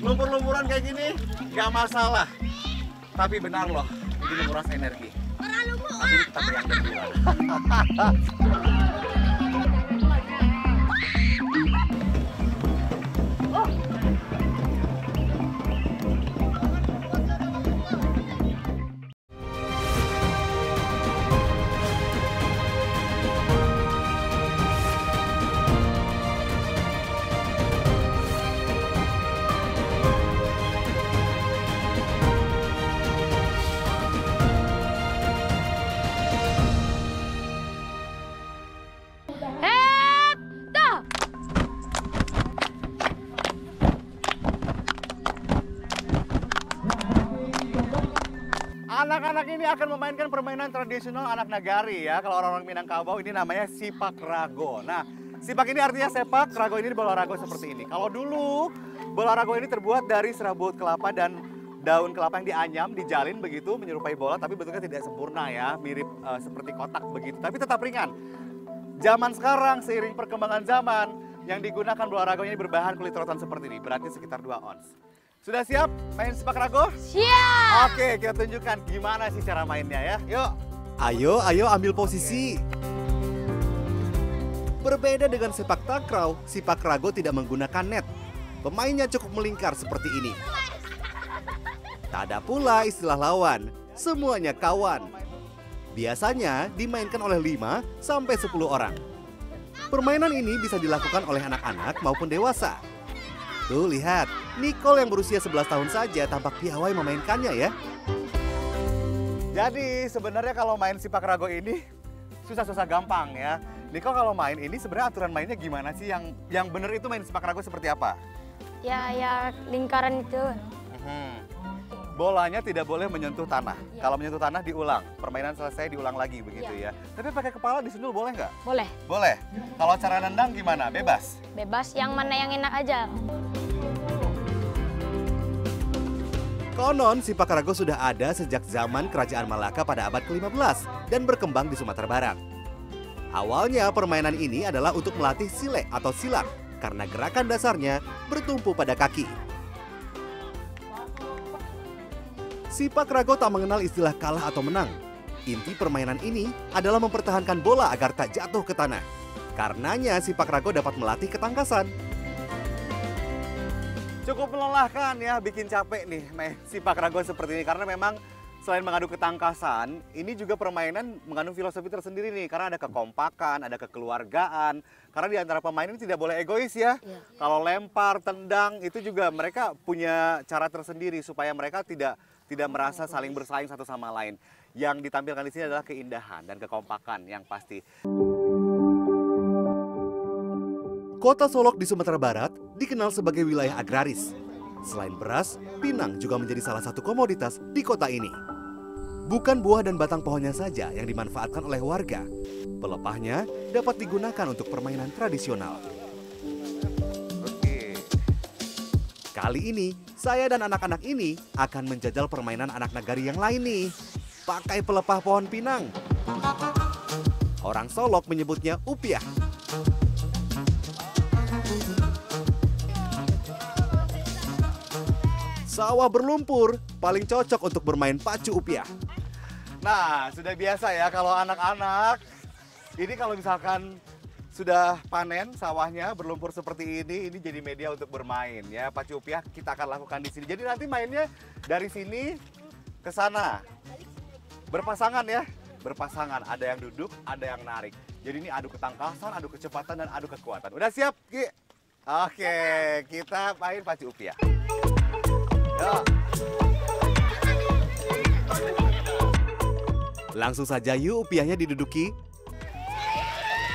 Lumpur-lumpuran kayak gini nggak masalah, tapi benar loh, ini menguras energi. Tapi tetap yang gembira. Anak-anak ini akan memainkan permainan tradisional anak nagari ya. Kalau orang-orang Minangkabau ini namanya sipak rago. Nah, sipak ini artinya sepak, rago ini bola rago seperti ini. Kalau dulu bola rago ini terbuat dari serabut kelapa dan daun kelapa yang dianyam, dijalin begitu menyerupai bola, tapi bentuknya tidak sempurna ya, mirip seperti kotak begitu. Tapi tetap ringan. Zaman sekarang seiring perkembangan zaman yang digunakan bola rago ini berbahan kulit rotan seperti ini, berarti sekitar 2 ons. Sudah siap main sepak rago? Siap! Oke, kita tunjukkan gimana sih cara mainnya ya. Yuk. Ayo ambil posisi. Berbeda dengan sepak takraw, sipak rago tidak menggunakan net. Pemainnya cukup melingkar seperti ini. Tak ada pula istilah lawan, semuanya kawan. Biasanya dimainkan oleh 5 sampai 10 orang. Permainan ini bisa dilakukan oleh anak-anak maupun dewasa. Tuh lihat, Nicole yang berusia 11 tahun saja tampak piawai memainkannya ya. Jadi sebenarnya kalau main sipak rago ini susah-susah gampang ya. Nicole kalau main ini sebenarnya aturan mainnya gimana sih? Yang bener itu main sipak rago seperti apa? Ya lingkaran itu. Bolanya tidak boleh menyentuh tanah. Kalau menyentuh tanah diulang. Permainan selesai diulang lagi begitu ya. Tapi pakai kepala disundul boleh nggak? Boleh. Boleh. Kalau cara nendang gimana? Bebas? Bebas, yang mana yang enak aja. Konon sipak rago sudah ada sejak zaman Kerajaan Malaka pada abad ke-15 dan berkembang di Sumatera Barat. Awalnya permainan ini adalah untuk melatih silek atau silat karena gerakan dasarnya bertumpu pada kaki. Sipak rago tak mengenal istilah kalah atau menang. Inti permainan ini adalah mempertahankan bola agar tak jatuh ke tanah. Karenanya sipak rago dapat melatih ketangkasan. Cukup melelahkan ya, bikin capek nih main sipak rago seperti ini. Karena memang selain mengadu ketangkasan, ini juga permainan mengandung filosofi tersendiri nih. Karena ada kekompakan, ada kekeluargaan. Karena di antara pemain ini tidak boleh egois ya. Kalau lempar, tendang, itu juga mereka punya cara tersendiri supaya mereka tidak merasa saling bersaing satu sama lain. Yang ditampilkan di sini adalah keindahan dan kekompakan yang pasti. Kota Solok di Sumatera Barat dikenal sebagai wilayah agraris. Selain beras, pinang juga menjadi salah satu komoditas di kota ini. Bukan buah dan batang pohonnya saja yang dimanfaatkan oleh warga. Pelepahnya dapat digunakan untuk permainan tradisional. Kali ini, saya dan anak-anak ini akan menjajal permainan anak nagari yang lain nih. Pakai pelepah pohon pinang. Orang Solok menyebutnya upiah. Sawah berlumpur paling cocok untuk bermain pacu upiah. Nah, sudah biasa ya kalau anak-anak. Ini kalau misalkan sudah panen sawahnya berlumpur seperti ini jadi media untuk bermain ya. Pacu upiah kita akan lakukan di sini. Jadi nanti mainnya dari sini ke sana. Berpasangan ya, berpasangan. Ada yang duduk, ada yang narik. Jadi ini adu ketangkasan, adu kecepatan, dan adu kekuatan. Udah siap, Ki? Oke, kita main pacu upiah. Yuk. Langsung saja yuk upiahnya diduduki.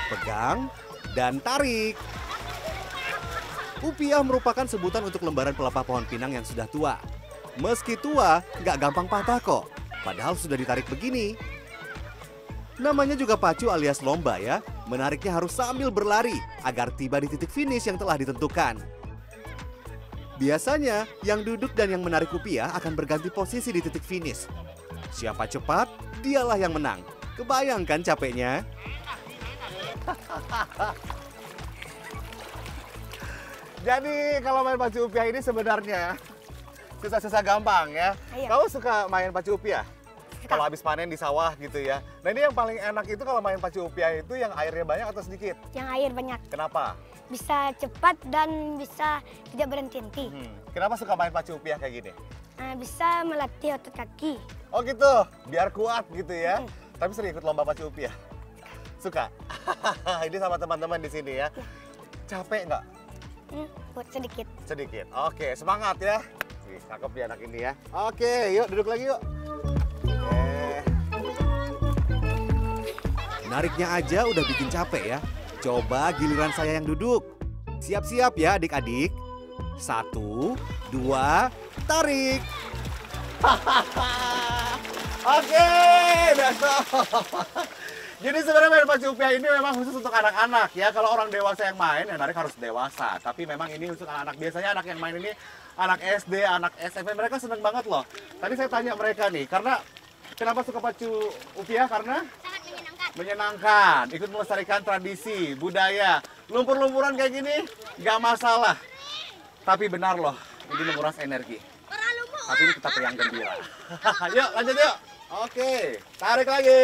Pegang dan tarik. Upiah merupakan sebutan untuk lembaran pelepah pohon pinang yang sudah tua. Meski tua, nggak gampang patah kok. Padahal sudah ditarik begini. Namanya juga pacu alias lomba ya. Menariknya harus sambil berlari agar tiba di titik finish yang telah ditentukan. Biasanya, yang duduk dan yang menarik upiah akan berganti posisi di titik finish. Siapa cepat, dialah yang menang. Kebayangkan capeknya? Jadi kalau main pacu upiah ini sebenarnya susah-susah gampang ya. Iya. Kamu suka main pacu upiah? Kalau habis panen di sawah gitu ya. Nah ini yang paling enak itu kalau main pacu upiah itu yang airnya banyak atau sedikit? Yang air banyak. Kenapa? Bisa cepat dan bisa tidak berhenti-henti. Kenapa suka main pacu upiah kayak gini? Bisa melatih otot kaki. Oh gitu, biar kuat gitu ya. Tapi sering ikut lomba pacu upiah? Suka? Ini sama teman-teman di sini ya. Capek nggak? Buat sedikit. Sedikit. Oke, semangat ya. Wih, cakep dia anak ini ya. Oke, yuk duduk lagi yuk. Nariknya aja udah bikin capek ya. Coba giliran saya yang duduk. Siap-siap ya adik-adik. 1, 2, tarik. Oke, besok. Jadi sebenarnya main pacu upiah ini memang khusus untuk anak-anak ya. Kalau orang dewasa yang main, yang narik harus dewasa. Tapi memang ini khusus anak-anak. Biasanya anak yang main ini anak SD, anak SMP, mereka seneng banget loh. Tadi saya tanya mereka nih, karena kenapa suka pacu upiah? Karena Sangat menyenangkan. menyenangkan, ikut melestarikan tradisi, budaya. Lumpur-lumpuran kayak gini, nggak masalah. Tapi benar loh, ini menguras energi. Tapi ini tetap yang gembira. Yuk, lanjut yuk. Oke, tarik lagi.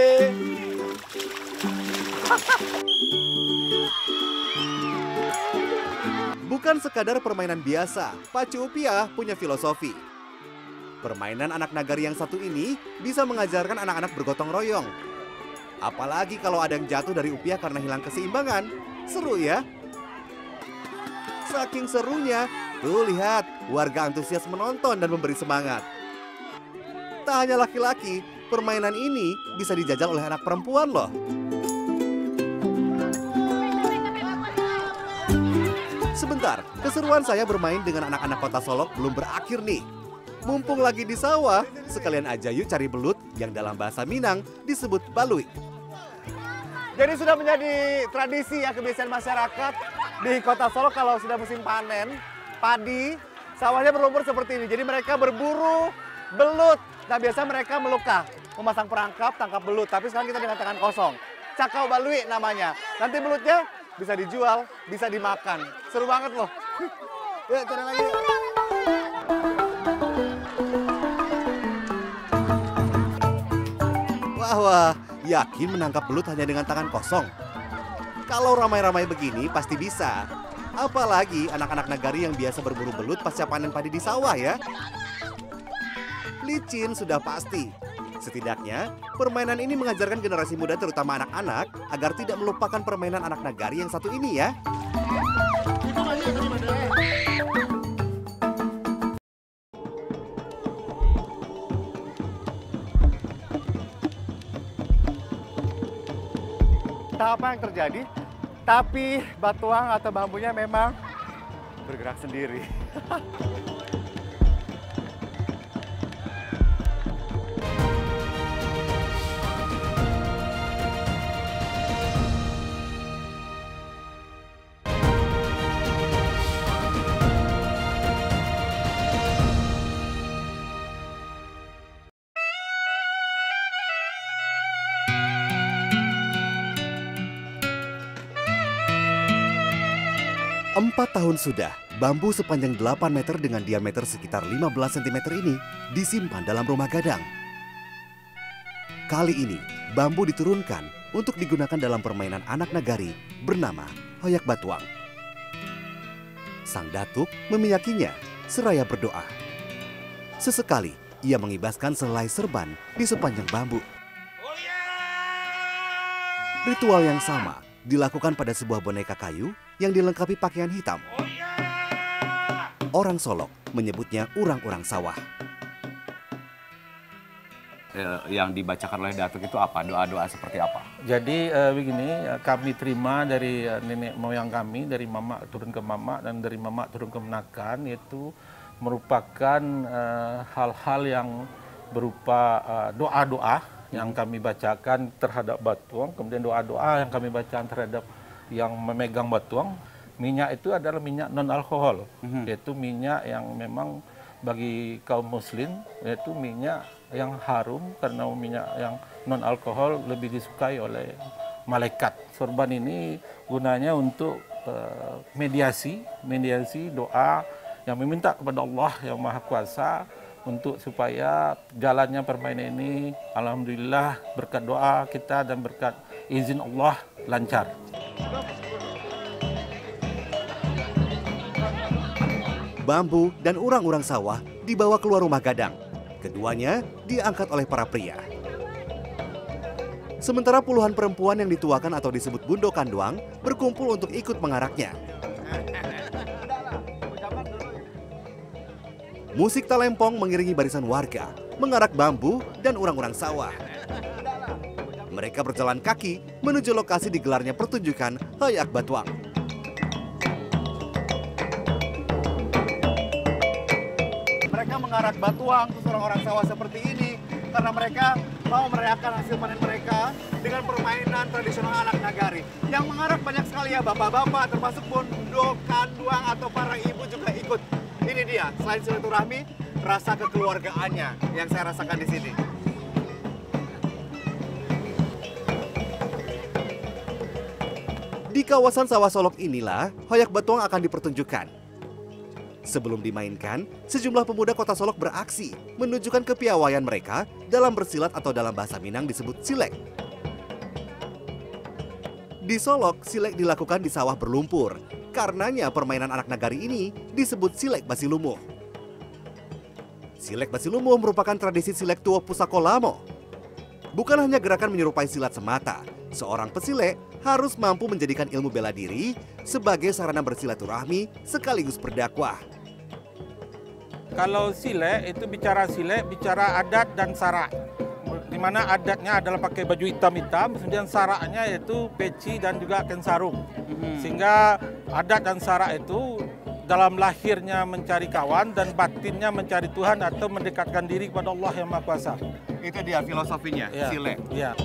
Bukan sekadar permainan biasa, pacu upiah punya filosofi. Permainan anak nagari yang satu ini bisa mengajarkan anak-anak bergotong royong. Apalagi kalau ada yang jatuh dari upiah karena hilang keseimbangan. Seru ya? Saking serunya, tuh lihat, warga antusias menonton dan memberi semangat. Tak hanya laki-laki, permainan ini bisa dijajal oleh anak perempuan loh. Sebentar, keseruan saya bermain dengan anak-anak kota Solok belum berakhir nih. Mumpung lagi di sawah, sekalian aja yuk cari belut yang dalam bahasa Minang disebut balui. Jadi sudah menjadi tradisi ya, kebiasaan masyarakat di kota Solok kalau sudah musim panen padi, sawahnya berlumpur seperti ini. Jadi mereka berburu belut. Nah biasa mereka meluka, memasang perangkap, tangkap belut. Tapi sekarang kita dengan tangan kosong. Cakau balui namanya. Nanti belutnya bisa dijual, bisa dimakan. Seru banget loh. Yuk cari lagi. Wah, yakin menangkap belut hanya dengan tangan kosong? Kalau ramai-ramai begini pasti bisa. Apalagi anak-anak nagari yang biasa berburu belut pasca panen padi di sawah ya. Licin sudah pasti. Setidaknya, permainan ini mengajarkan generasi muda terutama anak-anak agar tidak melupakan permainan anak nagari yang satu ini ya. Entah apa yang terjadi, tapi batuang atau bambunya memang bergerak sendiri. Empat tahun sudah, bambu sepanjang 8 meter dengan diameter sekitar 15 cm ini disimpan dalam rumah gadang. Kali ini, bambu diturunkan untuk digunakan dalam permainan anak nagari bernama Hoyak Batuang. Sang datuk memiyakinya seraya berdoa. Sesekali, ia mengibaskan selai serban di sepanjang bambu. Ritual yang sama dilakukan pada sebuah boneka kayu yang dilengkapi pakaian hitam. Orang Solok menyebutnya urang-urang sawah. Yang dibacakan oleh datuk itu apa? Doa-doa seperti apa? Jadi begini, kami terima dari nenek moyang kami, dari mama turun ke mama dan dari mama turun ke menakan, yaitu merupakan hal-hal yang berupa doa-doa yang kami bacakan terhadap batuang, kemudian doa-doa yang kami bacakan terhadap yang memegang batuang. Minyak itu adalah minyak non-alkohol, yaitu minyak yang memang bagi kaum muslim, yaitu minyak yang harum karena minyak yang non alkohol lebih disukai oleh malaikat. Sorban ini gunanya untuk mediasi doa yang meminta kepada Allah yang Maha Kuasa untuk supaya jalannya permainan ini, alhamdulillah berkat doa kita dan berkat izin Allah lancar. Bambu dan urang-urang sawah dibawa keluar rumah gadang. Keduanya diangkat oleh para pria. Sementara puluhan perempuan yang dituakan atau disebut bundo kanduang berkumpul untuk ikut mengaraknya. Musik talempong mengiringi barisan warga, mengarak bambu dan urang-urang sawah. Mereka berjalan kaki menuju lokasi digelarnya pertunjukan Hoyak Batuang. Mereka mengarak batuang terus orang-orang sawah seperti ini karena mereka mau merayakan hasil panen mereka dengan permainan tradisional anak nagari. Yang mengarak banyak sekali ya, bapak-bapak termasuk bundo kanduang atau para ibu juga ikut. Ini dia, selain silaturahmi, rasa kekeluargaannya yang saya rasakan di sini. Di kawasan sawah Solok inilah Hoyak Batuang akan dipertunjukkan. Sebelum dimainkan, sejumlah pemuda kota Solok beraksi menunjukkan kepiawaian mereka dalam bersilat atau dalam bahasa Minang disebut silek. Di Solok, silek dilakukan di sawah berlumpur. Karenanya permainan anak nagari ini disebut silek basilumuh. Silek basilumuh merupakan tradisi silek tua Pusako Lamo. Bukan hanya gerakan menyerupai silat semata, seorang pesilek harus mampu menjadikan ilmu bela diri sebagai sarana bersilaturahmi sekaligus berdakwah. Kalau silek itu bicara adat dan sarak. Di mana adatnya adalah pakai baju hitam-hitam, kemudian saraknya yaitu peci dan juga kain sarung. Sehingga adat dan sarak itu dalam lahirnya mencari kawan dan batinnya mencari Tuhan atau mendekatkan diri kepada Allah yang Maha Kuasa. Itu dia filosofinya, Ya, silek. ya.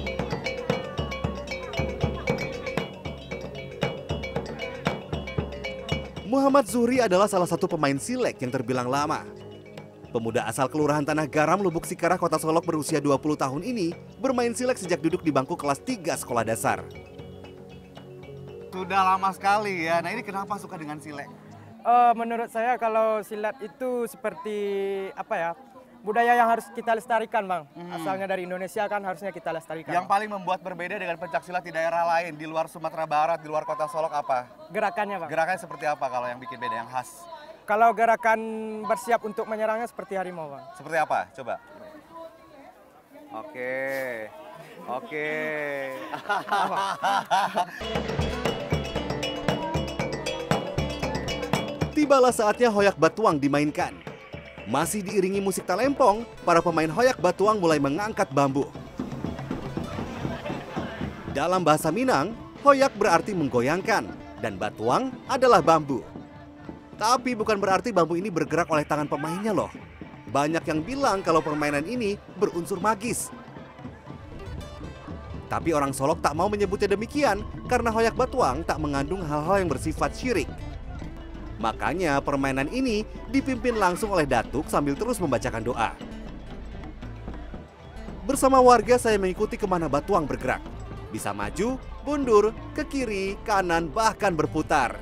Muhammad Zuhri adalah salah satu pemain silek yang terbilang lama. Pemuda asal Kelurahan Tanah Garam, Lubuk Sikarah, Kota Solok berusia 20 tahun ini bermain silek sejak duduk di bangku kelas 3 sekolah dasar. Sudah lama sekali ya. Nah, ini kenapa suka dengan silek? Menurut saya kalau silat itu seperti apa ya, budaya yang harus kita lestarikan, Bang. Asalnya dari Indonesia kan harusnya kita lestarikan. Yang paling membuat berbeda dengan pencaksilat di daerah lain, di luar Sumatera Barat, di luar Kota Solok apa? Gerakannya, Bang. Gerakannya seperti apa kalau yang bikin beda, yang khas? Kalau gerakan bersiap untuk menyerangnya seperti harimau, Bang. Seperti apa? Coba. Oke. Oke. Tibalah saatnya Hoyak Batuang dimainkan. Masih diiringi musik talempong, para pemain Hoyak Batuang mulai mengangkat bambu. Dalam bahasa Minang, Hoyak berarti menggoyangkan dan Batuang adalah bambu. Tapi bukan berarti bambu ini bergerak oleh tangan pemainnya loh. Banyak yang bilang kalau permainan ini berunsur magis. Tapi orang Solok tak mau menyebutnya demikian karena Hoyak Batuang tak mengandung hal-hal yang bersifat syirik. Makanya permainan ini dipimpin langsung oleh datuk sambil terus membacakan doa. Bersama warga saya mengikuti kemana Batuang bergerak. Bisa maju, mundur, ke kiri, kanan, bahkan berputar.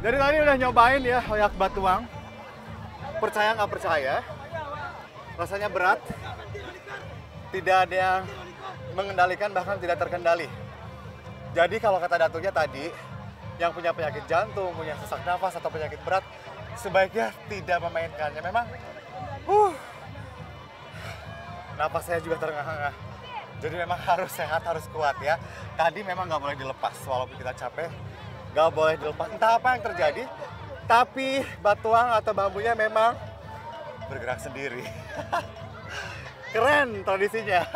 Dari tadi udah nyobain ya Hoyak Batuang. Percaya nggak percaya, rasanya berat. Tidak ada yang mengendalikan, bahkan tidak terkendali. Jadi kalau kata datuknya tadi, yang punya penyakit jantung, punya sesak nafas atau penyakit berat, sebaiknya tidak memainkannya. Memang, nafas saya juga terengah-engah. Jadi memang harus sehat, harus kuat ya. Tadi memang nggak boleh dilepas, walaupun kita capek, nggak boleh dilepas. Entah apa yang terjadi, tapi batuang atau bambunya memang bergerak sendiri. Keren tradisinya.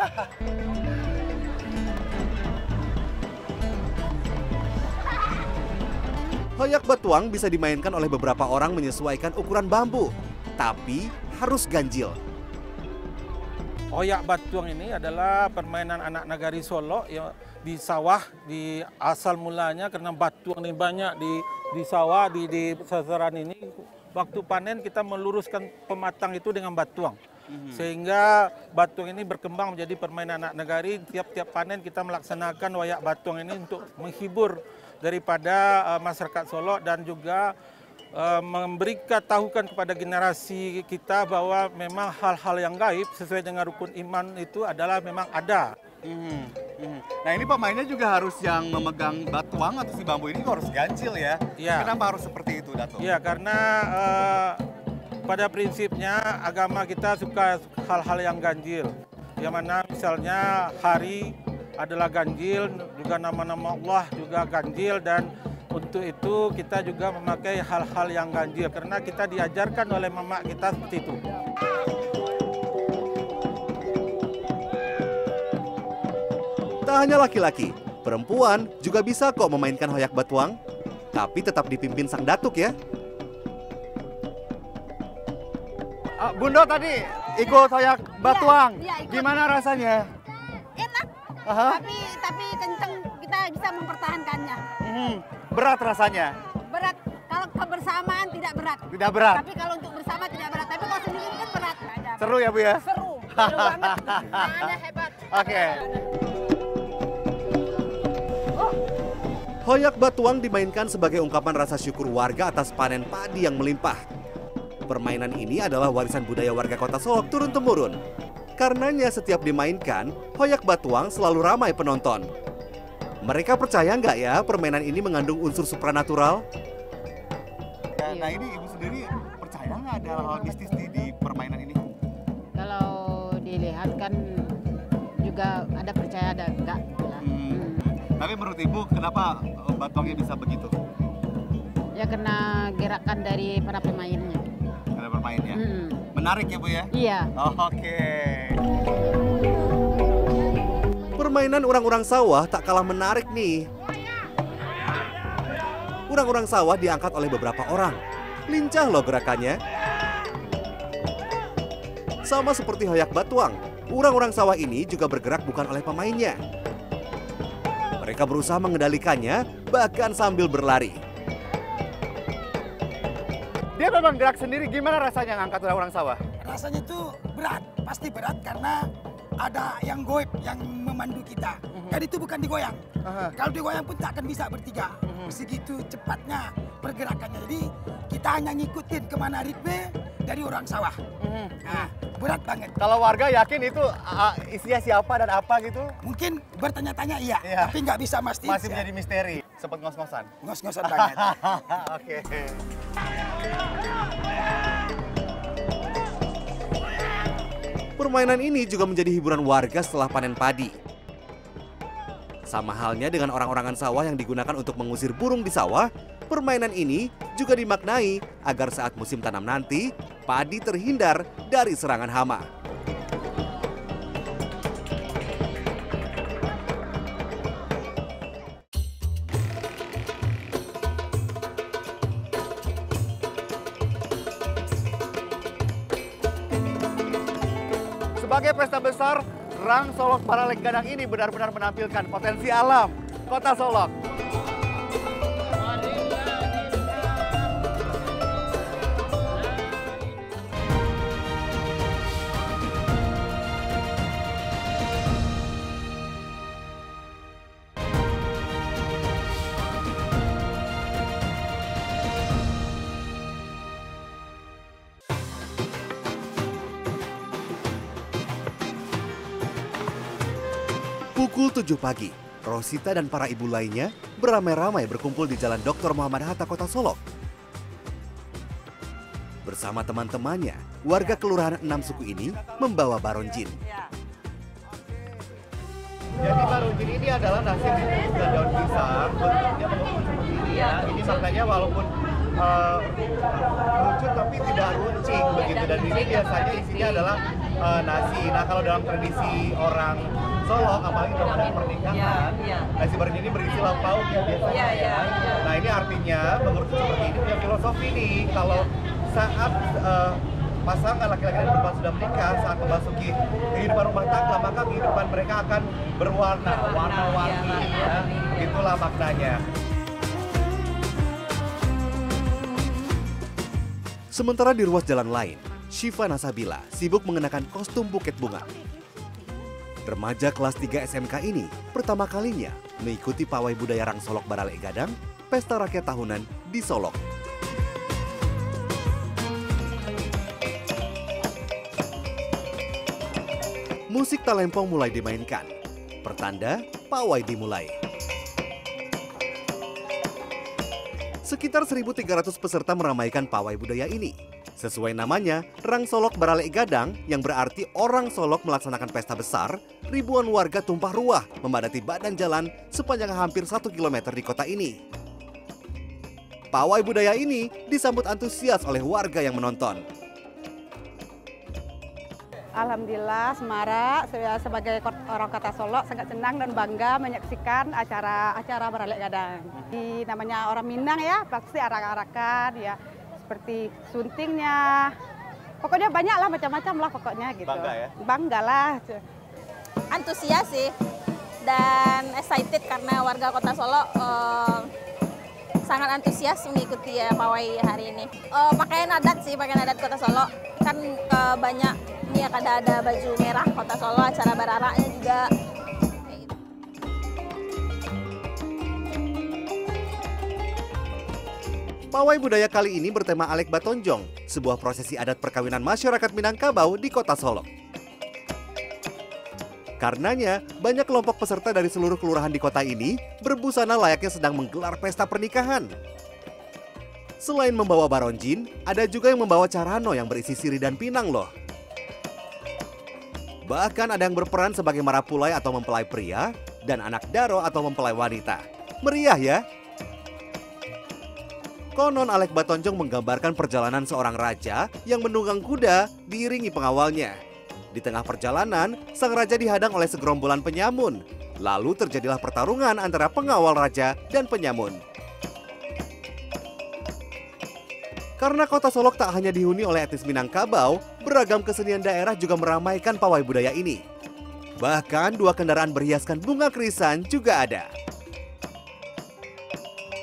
Hoyak Batuang bisa dimainkan oleh beberapa orang menyesuaikan ukuran bambu, tapi harus ganjil. Hoyak Batuang ini adalah permainan anak nagari Solok ya, di sawah, di asal mulanya karena batuang ini banyak di sawah, di sasaran ini waktu panen kita meluruskan pematang itu dengan batuang. Sehingga batuang ini berkembang menjadi permainan anak negari. Tiap-tiap panen kita melaksanakan wayak batuang ini untuk menghibur daripada masyarakat Solok dan juga memberikan tahukan kepada generasi kita bahwa memang hal-hal yang gaib sesuai dengan rukun iman itu adalah memang ada. Nah ini pemainnya juga harus yang memegang batuang atau si bambu ini harus ganjil ya? Iya. Kenapa harus seperti itu, Dato? Ya, karena pada prinsipnya agama kita suka hal-hal yang ganjil. Yang mana misalnya hari adalah ganjil, juga nama-nama Allah juga ganjil, dan untuk itu kita juga memakai hal-hal yang ganjil karena kita diajarkan oleh mama kita seperti itu. Tak hanya laki-laki, perempuan juga bisa kok memainkan hoyak batuang, tapi tetap dipimpin sang datuk ya. Bundo tadi ikut hoyak batuang. Iya, ikut. Gimana rasanya? Enak, Aha. tapi kenceng, kita bisa mempertahankannya. Berat rasanya? Berat, kalau kebersamaan tidak berat. Tidak berat? Tapi kalau untuk bersama tidak berat, tapi kalau sendiri kan berat. Seru ya Bu ya? Seru banget. Tangannya hebat. Oke. Hoyak batuang dimainkan sebagai ungkapan rasa syukur warga atas panen padi yang melimpah. Permainan ini adalah warisan budaya warga Kota Solok turun-temurun. Karenanya setiap dimainkan, hoyak batuang selalu ramai penonton. Mereka percaya nggak ya permainan ini mengandung unsur supranatural? Nah ini Ibu sendiri percaya nggak ada hal mistis di permainan ini? Kalau dilihat kan juga ada percaya ada enggak. Tapi menurut Ibu kenapa batuangnya bisa begitu? Ya karena gerakan dari para pemainnya. Karena bermainnya? Menarik ya Bu ya? Iya. Oke. Permainan orang-orang sawah tak kalah menarik nih. Orang-orang sawah diangkat oleh beberapa orang. Lincah loh gerakannya. Sama seperti hoyak batuang, orang-orang sawah ini juga bergerak bukan oleh pemainnya. Mereka berusaha mengendalikannya, bahkan sambil berlari. Dia memang gerak sendiri, gimana rasanya ngangkat orang-orang sawah? Rasanya itu berat, pasti berat karena ada yang goib yang memandu kita. Dan itu bukan digoyang. Kalau digoyang pun tak akan bisa bertiga. Segitu cepatnya pergerakannya. Jadi kita hanya ngikutin kemana ritme dari orang sawah. Nah, berat banget. Kalau warga yakin itu isinya siapa dan apa gitu? Mungkin bertanya-tanya iya, Iya. tapi nggak bisa mastiin. Masih menjadi misteri. Sempet ngos-ngosan? Ngos-ngosan banget. Oke. Permainan ini juga menjadi hiburan warga setelah panen padi. Sama halnya dengan orang-orangan sawah yang digunakan untuk mengusir burung di sawah, permainan ini juga dimaknai agar saat musim tanam nanti, padi terhindar dari serangan hama. Sebagai pesta besar, Rang Solok Paralek Gadang ini benar-benar menampilkan potensi alam Kota Solok. Pukul 7 pagi, Rosita dan para ibu lainnya beramai-ramai berkumpul di Jalan Dr. Muhammad Hatta, Kota Solok. Bersama teman-temannya, warga Kelurahan 6 Suku ini membawa baronjin. Jadi baronjin ini adalah nasi dibungkus dan daun pisang, bentuknya seperti ini ya. Ini maknanya walaupun lucu tapi tidak runcing begitu. Dan ini biasanya isinya adalah nasi. Nah kalau dalam tradisi orang Solok, apalagi kalau ada pernikahan, nasi baronjin ini berisi lauk pauk ya biasanya. Nah ini artinya menurut seperti ini punya filosofi nih. Kalau saat pasangan laki-laki dan perempuan sudah menikah, saat memasuki kehidupan rumah tangga, maka kehidupan mereka akan berwarna, warna-warni ya. Itulah maknanya. Sementara di ruas jalan lain, Syifa Nasabila sibuk mengenakan kostum buket bunga. Remaja kelas 3 SMK ini pertama kalinya mengikuti pawai budaya Rang Solok Baralek Gadang, pesta rakyat tahunan di Solok. Musik talempong mulai dimainkan, pertanda pawai dimulai. Sekitar 1.300 peserta meramaikan pawai budaya ini. Sesuai namanya, Rang Solok Baralek Gadang yang berarti orang Solok melaksanakan pesta besar, ribuan warga tumpah ruah memadati badan jalan sepanjang hampir 1 km di kota ini. Pawai budaya ini disambut antusias oleh warga yang menonton. Alhamdulillah, Semarak sebagai orang kota Solok sangat senang dan bangga menyaksikan acara Baralek Gadang. Namanya orang Minang ya, pasti arak-arakan ya, seperti suntingnya. Pokoknya banyak lah, macam-macam lah pokoknya gitu. Bangga ya? Bangga lah. Antusias sih, dan excited karena warga kota Solok sangat antusias mengikuti ya pawai hari ini. Pakaian adat sih, pakaian adat kota Solok. Kan banyak, ini ada baju merah kota Solok, acara bararaknya juga. Pawai budaya kali ini bertema Alek Batonjong, sebuah prosesi adat perkawinan masyarakat Minangkabau di kota Solok. Karenanya, banyak kelompok peserta dari seluruh kelurahan di kota ini berbusana layaknya sedang menggelar pesta pernikahan. Selain membawa baronjin, ada juga yang membawa carano yang berisi sirih dan pinang loh. Bahkan ada yang berperan sebagai marapulai atau mempelai pria dan anak daro atau mempelai wanita. Meriah ya? Konon Alek Batonjong menggambarkan perjalanan seorang raja yang menunggang kuda diiringi pengawalnya. Di tengah perjalanan, sang raja dihadang oleh segerombolan penyamun. Lalu terjadilah pertarungan antara pengawal raja dan penyamun. Karena kota Solok tak hanya dihuni oleh etnis Minangkabau, beragam kesenian daerah juga meramaikan pawai budaya ini. Bahkan 2 kendaraan berhiaskan bunga krisan juga ada.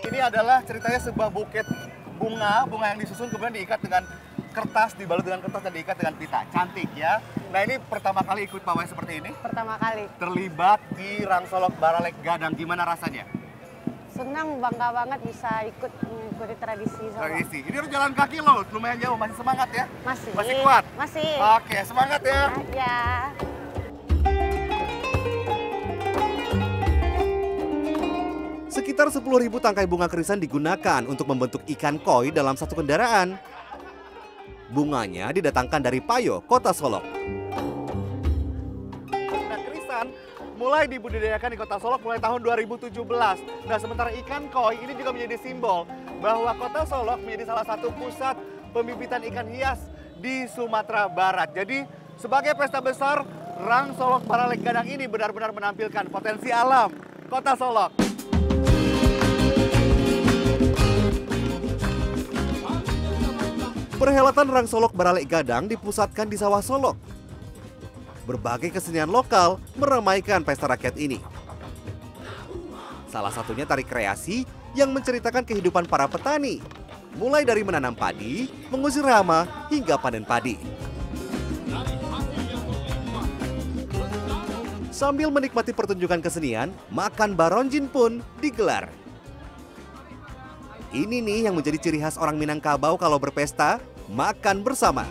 Ini adalah ceritanya sebuah buket bunga yang disusun kemudian diikat dengan kertas, dibalut dengan kertas dan diikat dengan pita. Cantik ya. Nah, ini pertama kali ikut pawai seperti ini? Pertama kali. Terlibat di Rang Solok Baralek Gadang, gimana rasanya? Senang, bangga banget bisa ikut mengikuti tradisi Solok. Tradisi. Ini harus jalan kaki loh, lumayan jauh. Masih semangat ya? Masih. Masih kuat? Masih. Oke, semangat ya. Ya. Sekitar 10.000 tangkai bunga krisan digunakan untuk membentuk ikan koi dalam satu kendaraan. Bunganya didatangkan dari Payo, kota Solok. Nah, krisan mulai dibudidayakan di kota Solok mulai tahun 2017. Nah, sementara ikan koi ini juga menjadi simbol bahwa kota Solok menjadi salah satu pusat pembibitan ikan hias di Sumatera Barat. Jadi, sebagai pesta besar, Rang Solok Baralek Gadang ini benar-benar menampilkan potensi alam kota Solok. Perhelatan Rang Solok Baralek Gadang dipusatkan di sawah Solok. Berbagai kesenian lokal meramaikan pesta rakyat ini. Salah satunya tari kreasi yang menceritakan kehidupan para petani. Mulai dari menanam padi, mengusir hama, hingga panen padi. Sambil menikmati pertunjukan kesenian, makan baronjin pun digelar. Ini nih yang menjadi ciri khas orang Minangkabau kalau berpesta, makan bersama.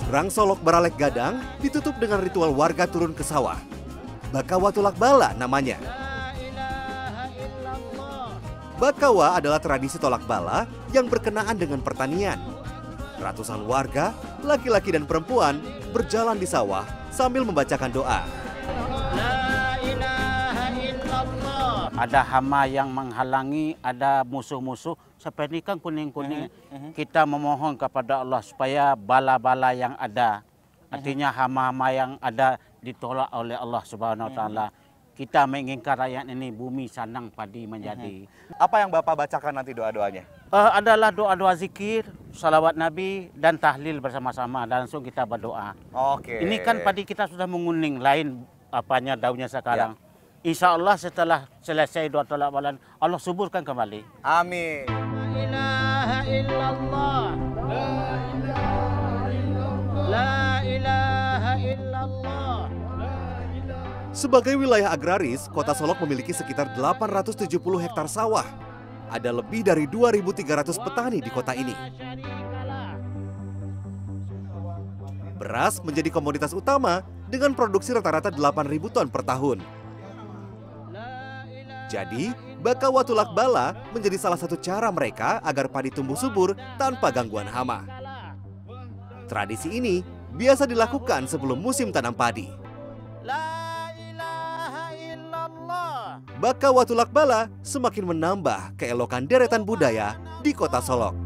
Rang Solok Baralek Gadang ditutup dengan ritual warga turun ke sawah. Bakawa Tulak Bala namanya. Bakawa adalah tradisi tolak bala yang berkenaan dengan pertanian. Ratusan warga, laki-laki dan perempuan berjalan di sawah sambil membacakan doa. Ada hama yang menghalangi, ada musuh-musuh seperti kan kuning-kuning. Kita memohon kepada Allah supaya bala-bala yang ada, artinya hama-hama yang ada ditolak oleh Allah Subhanahu wa taala. Kita menginginkan rakyat ini bumi sanang padi menjadi. Apa yang Bapak bacakan nanti doa-doanya? Adalah doa-doa zikir, salawat Nabi dan tahlil bersama-sama dan langsung kita berdoa. Oke. Ini kan padi kita sudah menguning, lain apanya daunnya sekarang. Insya Allah setelah selesai doa tolak balan, Allah suburkan kembali. Amin. La ilaha illallah. La ilaha illallah. Sebagai wilayah agraris, Kota Solok memiliki sekitar 870 hektar sawah. Ada lebih dari 2.300 petani di kota ini. Beras menjadi komoditas utama dengan produksi rata-rata 8.000 ton per tahun. Jadi, Bakawatulak Bala menjadi salah satu cara mereka agar padi tumbuh subur tanpa gangguan hama. Tradisi ini biasa dilakukan sebelum musim tanam padi. Bakawatulak Bala semakin menambah keelokan deretan budaya di Kota Solok.